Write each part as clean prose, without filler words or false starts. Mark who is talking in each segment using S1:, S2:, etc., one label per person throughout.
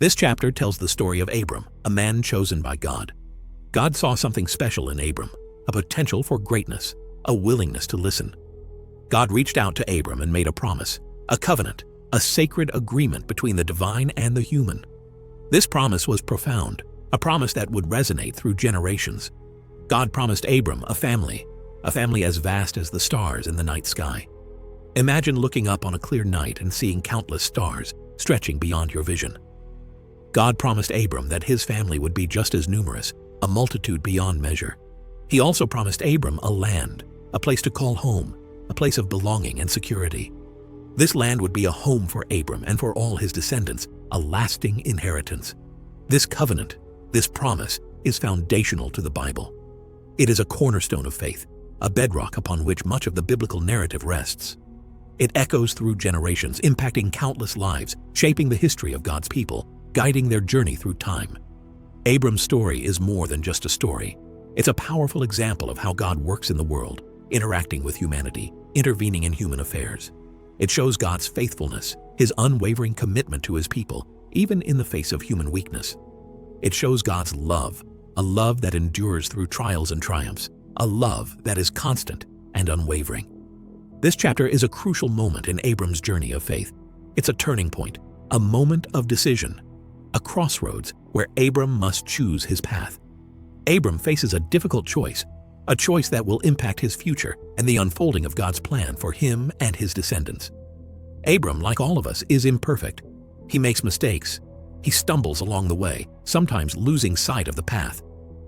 S1: This chapter tells the story of Abram, a man chosen by God. God saw something special in Abram, a potential for greatness, a willingness to listen. God reached out to Abram and made a promise, a covenant, a sacred agreement between the divine and the human. This promise was profound, a promise that would resonate through generations. God promised Abram a family as vast as the stars in the night sky. Imagine looking up on a clear night and seeing countless stars stretching beyond your vision. God promised Abram that his family would be just as numerous, a multitude beyond measure. He also promised Abram a land, a place to call home, a place of belonging and security. This land would be a home for Abram and for all his descendants, a lasting inheritance. This covenant, this promise, is foundational to the Bible. It is a cornerstone of faith, a bedrock upon which much of the biblical narrative rests. It echoes through generations, impacting countless lives, shaping the history of God's people, guiding their journey through time. Abram's story is more than just a story. It's a powerful example of how God works in the world, interacting with humanity, intervening in human affairs. It shows God's faithfulness, his unwavering commitment to his people, even in the face of human weakness. It shows God's love, a love that endures through trials and triumphs, a love that is constant and unwavering. This chapter is a crucial moment in Abram's journey of faith. It's a turning point, a moment of decision, a crossroads where Abram must choose his path. Abram faces a difficult choice, a choice that will impact his future and the unfolding of God's plan for him and his descendants. Abram, like all of us, is imperfect. He makes mistakes. He stumbles along the way, sometimes losing sight of the path.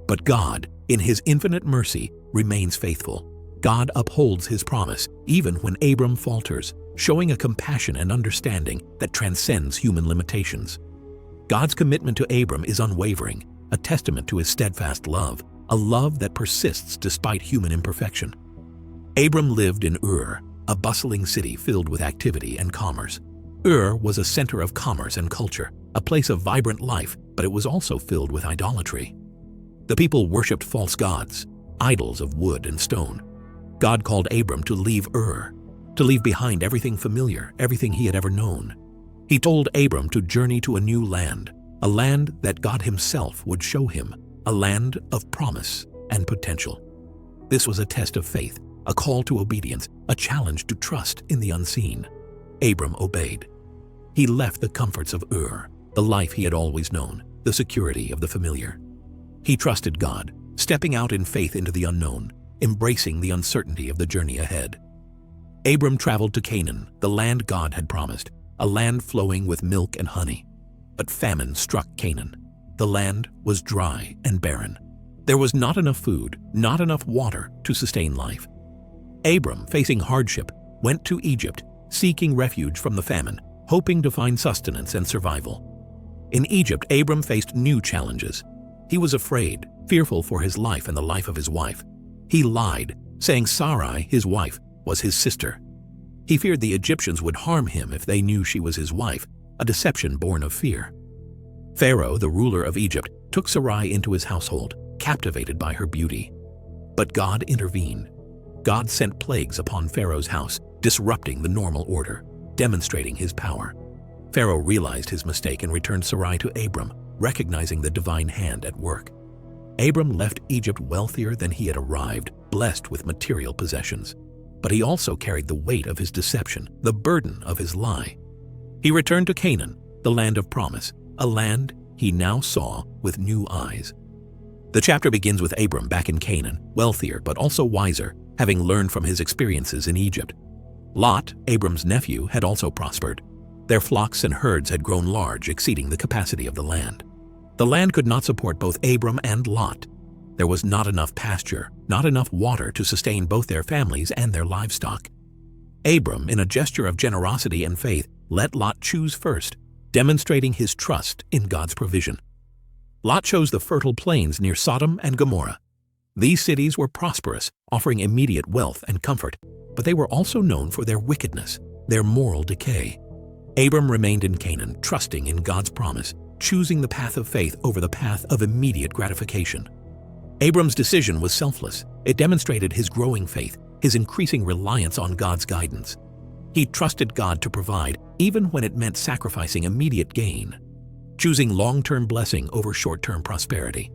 S1: But God, in his infinite mercy, remains faithful. God upholds his promise, even when Abram falters, showing a compassion and understanding that transcends human limitations. God's commitment to Abram is unwavering, a testament to his steadfast love, a love that persists despite human imperfection. Abram lived in Ur, a bustling city filled with activity and commerce. Ur was a center of commerce and culture, a place of vibrant life, but it was also filled with idolatry. The people worshipped false gods, idols of wood and stone. God called Abram to leave Ur, to leave behind everything familiar, everything he had ever known. He told Abram to journey to a new land, a land that God himself would show him, a land of promise and potential. This was a test of faith, a call to obedience, a challenge to trust in the unseen. Abram obeyed. He left the comforts of Ur, the life he had always known, the security of the familiar. He trusted God, stepping out in faith into the unknown, embracing the uncertainty of the journey ahead. Abram traveled to Canaan, the land God had promised, a land flowing with milk and honey. But famine struck Canaan. The land was dry and barren. There was not enough food, not enough water to sustain life. Abram, facing hardship, went to Egypt, seeking refuge from the famine, hoping to find sustenance and survival. In Egypt, Abram faced new challenges. He was afraid, fearful for his life and the life of his wife. He lied, saying Sarai, his wife, was his sister. He feared the Egyptians would harm him if they knew she was his wife, a deception born of fear. Pharaoh, the ruler of Egypt, took Sarai into his household, captivated by her beauty. But God intervened. God sent plagues upon Pharaoh's house, disrupting the normal order, demonstrating his power. Pharaoh realized his mistake and returned Sarai to Abram, recognizing the divine hand at work. Abram left Egypt wealthier than he had arrived, blessed with material possessions. But he also carried the weight of his deception, the burden of his lie. He returned to Canaan, the land of promise, a land he now saw with new eyes. The chapter begins with Abram back in Canaan, wealthier but also wiser, having learned from his experiences in Egypt. Lot, Abram's nephew, had also prospered. Their flocks and herds had grown large, exceeding the capacity of the land. The land could not support both Abram and Lot. There was not enough pasture, not enough water to sustain both their families and their livestock. Abram, in a gesture of generosity and faith, let Lot choose first, demonstrating his trust in God's provision. Lot chose the fertile plains near Sodom and Gomorrah. These cities were prosperous, offering immediate wealth and comfort, but they were also known for their wickedness, their moral decay. Abram remained in Canaan, trusting in God's promise, choosing the path of faith over the path of immediate gratification. Abram's decision was selfless. It demonstrated his growing faith, his increasing reliance on God's guidance. He trusted God to provide, even when it meant sacrificing immediate gain. choosing long-term blessing over short-term prosperity.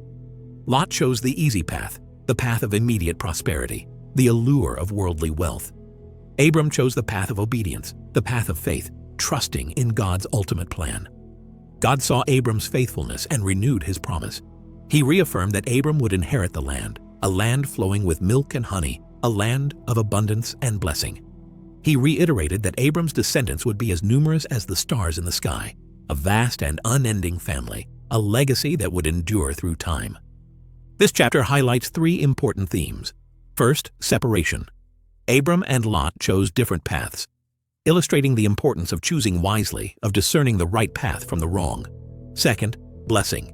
S1: Lot chose the easy path, the path of immediate prosperity, the allure of worldly wealth. Abram chose the path of obedience, the path of faith, trusting in God's ultimate plan. God saw Abram's faithfulness and renewed his promise. He reaffirmed that Abram would inherit the land, a land flowing with milk and honey, a land of abundance and blessing. He reiterated that Abram's descendants would be as numerous as the stars in the sky, a vast and unending family, a legacy that would endure through time. This chapter highlights three important themes. First, separation. Abram and Lot chose different paths, illustrating the importance of choosing wisely, of discerning the right path from the wrong. Second, blessing.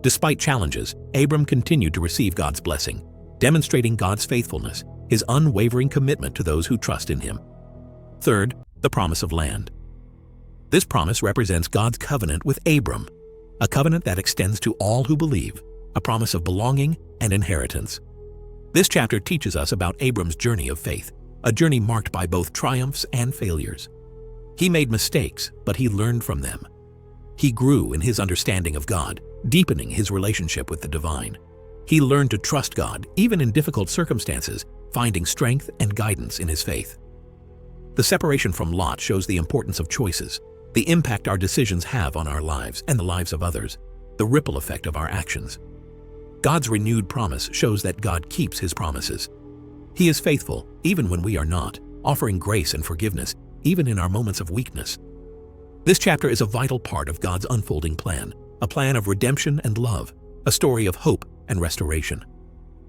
S1: Despite challenges, Abram continued to receive God's blessing, demonstrating God's faithfulness, his unwavering commitment to those who trust in him. Third, the promise of land. This promise represents God's covenant with Abram, a covenant that extends to all who believe, a promise of belonging and inheritance. This chapter teaches us about Abram's journey of faith, a journey marked by both triumphs and failures. He made mistakes, but he learned from them. He grew in his understanding of God, deepening his relationship with the divine. He learned to trust God even in difficult circumstances, finding strength and guidance in his faith. The separation from Lot shows the importance of choices, the impact our decisions have on our lives and the lives of others, the ripple effect of our actions. God's renewed promise shows that God keeps his promises. He is faithful even when we are not, offering grace and forgiveness even in our moments of weakness. This chapter is a vital part of God's unfolding plan, a plan of redemption and love, a story of hope and restoration.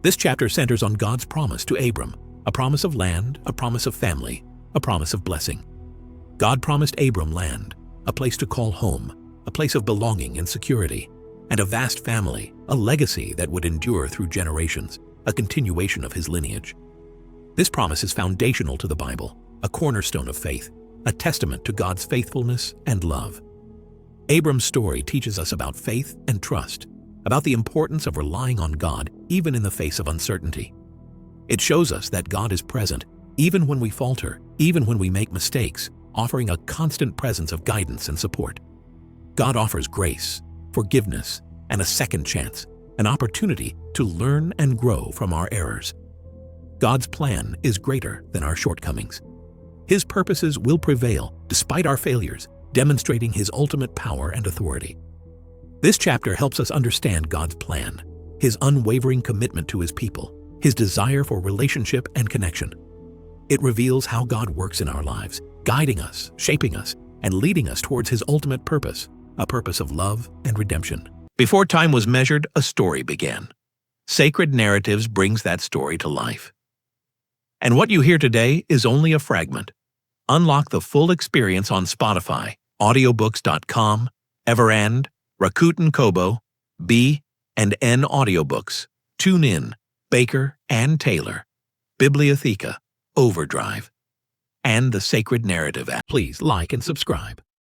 S1: This chapter centers on God's promise to Abram, a promise of land, a promise of family, a promise of blessing. God promised Abram land, a place to call home, a place of belonging and security, and a vast family, a legacy that would endure through generations, a continuation of his lineage. This promise is foundational to the Bible, a cornerstone of faith, a testament to God's faithfulness and love. Abram's story teaches us about faith and trust, about the importance of relying on God even in the face of uncertainty. It shows us that God is present even when we falter, even when we make mistakes, offering a constant presence of guidance and support. God offers grace, forgiveness, and a second chance, an opportunity to learn and grow from our errors. God's plan is greater than our shortcomings. His purposes will prevail despite our failures, demonstrating his ultimate power and authority. This chapter helps us understand God's plan, his unwavering commitment to his people, his desire for relationship and connection. It reveals how God works in our lives, guiding us, shaping us, and leading us towards his ultimate purpose, a purpose of love and redemption. Before time was measured, a story began. Sacred Narratives brings that story to life. And what you hear today is only a fragment. Unlock the full experience on Spotify, audiobooks.com, Everand, Rakuten Kobo, B and N Audiobooks, TuneIn, Baker and Taylor, Bibliotheca, Overdrive, and the Sacred Narrative app. Please like and subscribe.